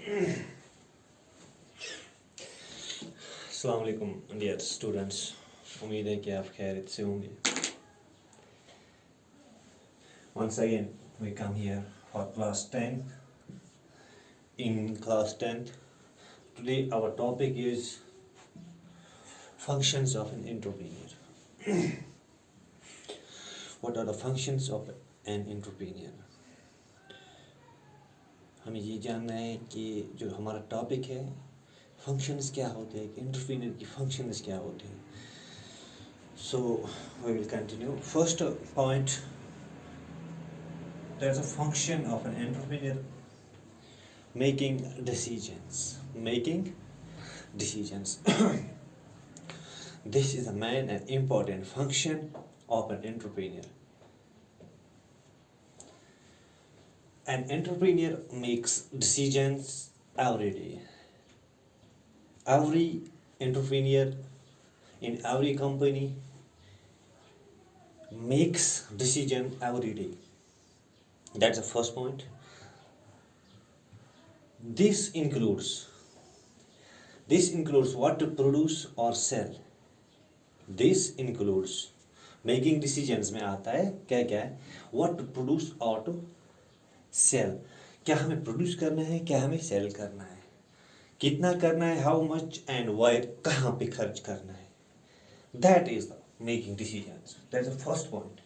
अस्सलाम वालेकुम dear students, उम्मीद है कि आप खैरियत से होंगे। Once again we come here for class 10. In class 10 today our topic is functions of an entrepreneur. What are the functions of an entrepreneur? हमें ये जानना है कि जो हमारा टॉपिक है फंक्शंस क्या होते हैं, एंटरप्रेन्योर की फंक्शंस क्या होते हैं। So we will continue. First point, there is a function of an entrepreneur making decisions. This is a main and important function of an entrepreneur. An entrepreneur makes decisions every day. Every entrepreneur in every company makes decision every day. That's the first point. This includes what to produce or sell. This includes making decisions में आता है क्या क्या है, what to produce or to sell. क्या हमें produce करना है, क्या हमें सेल करना है, कितना करना है, हाउ मच एंड वायर, कहाँ पे खर्च करना है. That is the making decisions. That's the first point.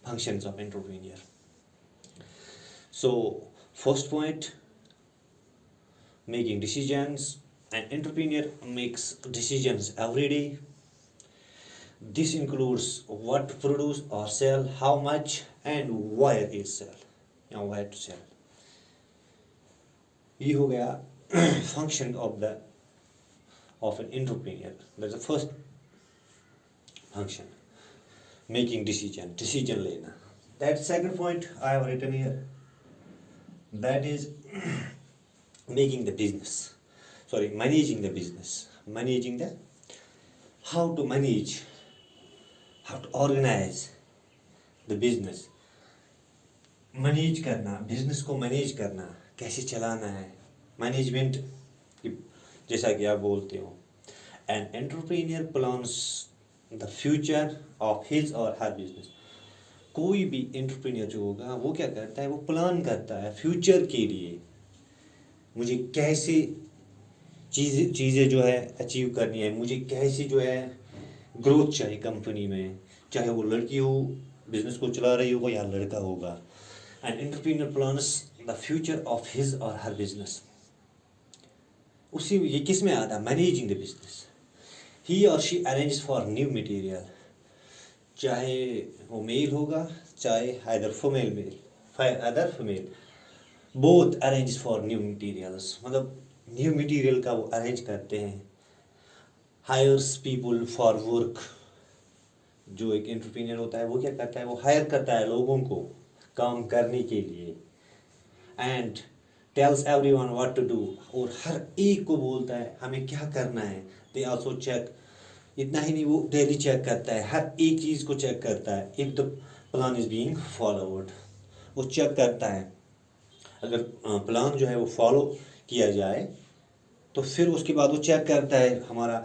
Functions of entrepreneur. So first point, making decisions. An entrepreneur makes decisions every day. This includes what to produce or sell, how much and where is sell, या where to sell. ये हो गया function of an entrepreneur. That's the first function, making decision लेना. That second point I have written here, that is managing the business, how to manage, how to organize the business. Manage करना, business को manage करना, कैसे चलाना है, management जैसा कि आप बोलते हो. An entrepreneur plans the future of his और हर बिजनेस. कोई भी एंटरप्रेन्योर जो होगा वो क्या करता है, वो प्लान करता है फ्यूचर के लिए. मुझे कैसे चीज़ें जो है अचीव करनी है, मुझे कैसे जो है ग्रोथ चाहिए कंपनी में, चाहे वो लड़की हो बिजनेस को चला रही होगा या लड़का होगा. An entrepreneur plans the future of his और हर बिजनेस. उसी ये किस में आता है, मैनेजिंग द बिजनेस. ही और she arrange for new material, चाहे वो मेल होगा चाहे other female, both arrange for new materials. मतलब न्यू मटेरियल का वो अरेंज करते हैं. Hires people for work. जो एक एंटरप्रेन्योर होता है वो क्या करता है, वो हायर करता है लोगों को काम करने के लिए. And tells everyone what to do, और हर एक को बोलता है हमें क्या करना है. They also check. इतना ही नहीं, वो डेली चेक करता है, हर एक चीज़ को चेक करता है. If the plan is being followed, वो चेक करता है. अगर प्लान जो है वो फॉलो किया जाए तो फिर उसके बाद वो चेक करता है हमारा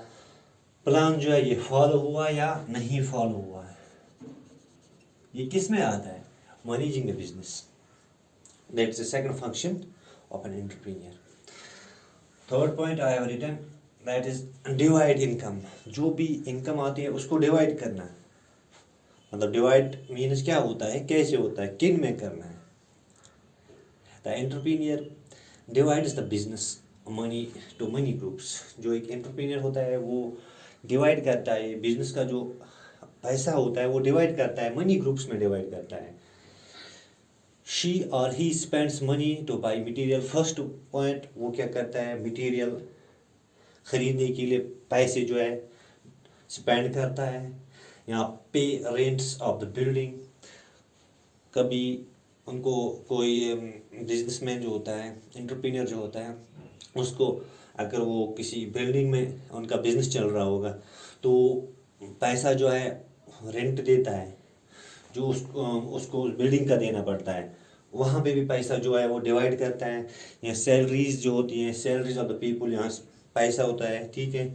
प्लान जो है ये फॉलो हुआ या नहीं फॉलो हुआ है. ये किस में आता है, managing the business. That is the second function of an entrepreneur. Third point I have written, that is divide income. जो भी इनकम आती है उसको डिवाइड करना. मतलब डिवाइड मीन्स क्या होता है, कैसे होता है, किन में करना है. The entrepreneur divides the business money to many groups. जो एक एंटरप्रेन्योर होता है वो डिवाइड करता है बिजनेस का जो पैसा होता है वो डिवाइड करता है, मनी ग्रुप्स में डिवाइड करता है. शी और he spends money two by material. First point, वो क्या करता है, मटेरियल खरीदने के लिए पैसे जो है स्पेंड करता है. यहाँ पे रेंट्स ऑफ द बिल्डिंग. कभी उनको कोई बिजनेसमैन जो होता है, एंटरप्रेन्योर जो होता है, उसको अगर वो किसी बिल्डिंग में उनका बिजनेस चल रहा होगा तो पैसा जो है रेंट देता है, जो उसको उस बिल्डिंग का देना पड़ता है. वहाँ पे भी पैसा जो है वो डिवाइड करता है। यहाँ सैलरीज जो होती हैं, सैलरीज ऑफ द पीपल, यहाँ पैसा होता है, ठीक है।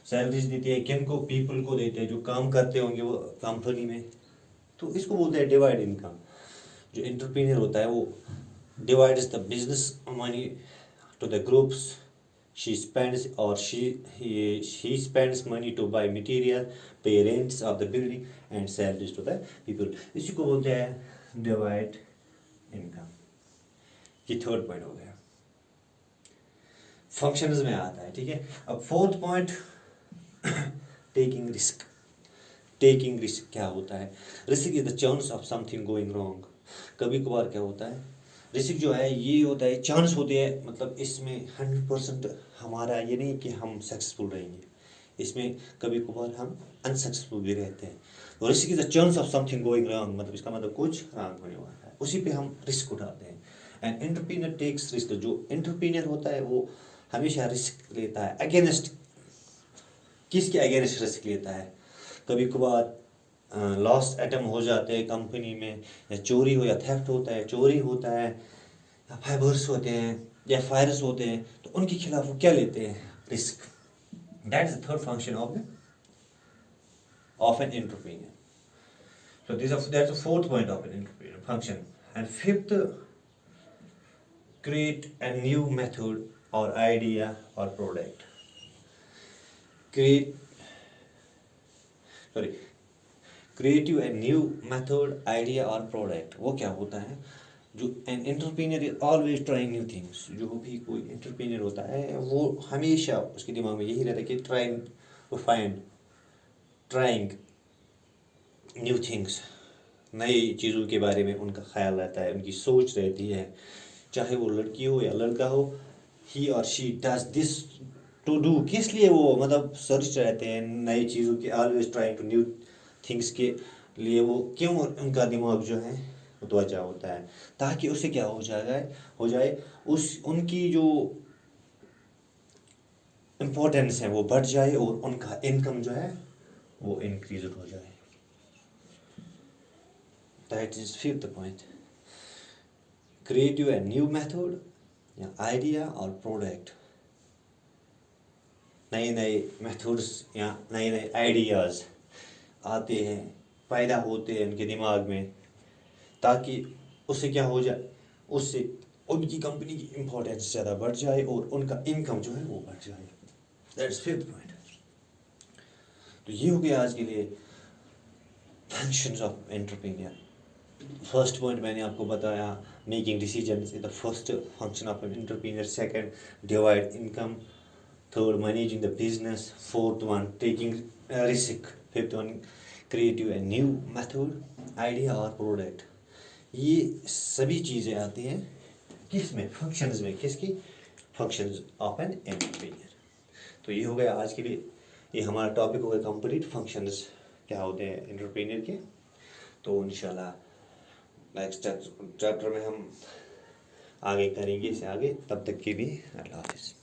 सैलरीज देती है किन को? पीपल को देते हैं जो काम करते होंगे वो कंपनी में, तो इसको बोलते हैं डिवाइड इनकम। जो एंटरप्रेन्योर होता है वो divides the business money to the groups, she spends or she spends money to buy material, pay rents of the building and salaries to the people। इसी को बोलते हैं डिवाइड इनकम। ये third point हो गया, फंक्शंस में आता है, ठीक है। अब fourth point, taking risk. Taking risk क्या होता है? Risk is the chance of something going wrong. कभी कभार क्या होता है, रिस्क जो है ये होता है, चांस होते हैं, मतलब इसमें 100% हमारा ये नहीं कि हम सक्सेसफुल रहेंगे, इसमें कभी कभार हम अनसक्सेसफुल भी रहते हैं। तो risk is the chance of something going wrong, मतलब इसका मतलब कुछ रॉन्ग होने वाला है, उसी पे हम रिस्क उठाते हैं। And entrepreneur takes risk. जो एंटरप्रेन्योर होता है वो हमेशा रिस्क लेता है। अगेंस्ट किसके अगेंस्ट रिस्क लेता है? कभी कभार लॉस आइटम हो जाते हैं कंपनी में, या चोरी हो, या थेफ्ट होता है, चोरी होता है, या फाइबर्स होते हैं, या फायर्स होते हैं, तो उनके खिलाफ वो क्या लेते हैं? Risk. That is the third function of an entrepreneur. So that's the fourth point of an entrepreneur function. And fifth, create a new method or idea or product. Create a new method, idea or product। वो क्या होता है? जो an entrepreneur is always trying new things। जो भी कोई entrepreneur होता है वो हमेशा उसके दिमाग में यही रहता है कि trying new things। नई चीज़ों के बारे में उनका ख्याल रहता है, उनकी सोच रहती है, चाहे वो लड़की हो या लड़का हो। ही और she does this to do, किस लिए वो मतलब सर्च रहते हैं नई चीज़ों के, always trying to new things के लिए वो क्यों उनका दिमाग जो है मुतवज्जा होता है, ताकि उससे क्या हो जाए उस उनकी जो इम्पोर्टेंस है वो बढ़ जाए और उनका इनकम जो है वो इंक्रीज हो जाए। That is fifth point. Create you a new method या idea और product। नए नए मेथड्स या नए नए आइडियाज़ आते हैं, पैदा होते हैं उनके दिमाग में, ताकि उससे क्या हो जाए, उससे उनकी कंपनी की इम्पोर्टेंस ज़्यादा बढ़ जाए और उनका इनकम जो है वो बढ़ जाए। That's fifth point. तो ये हो गया आज के लिए functions of entrepreneur. First point मैंने आपको बताया, making decisions is the first function of an entrepreneur. Second, divide income. Third, managing the business. Fourth one, taking risk. Fifth one, create a new method, idea और product. ये सभी चीज़ें आती हैं किस में? फंक्शंस में। किसकी? Functions of an entrepreneur. तो ये हो गया आज के लिए, ये हमारा टॉपिक हो गया कंप्लीट, फंक्शंस क्या होते हैं एंटरप्रेन्योर के। तो इंशाल्लाह नेक्स्ट चैप्टर में हम आगे करेंगे, इससे आगे। तब तक के लिए अल्लाह हाफिज़।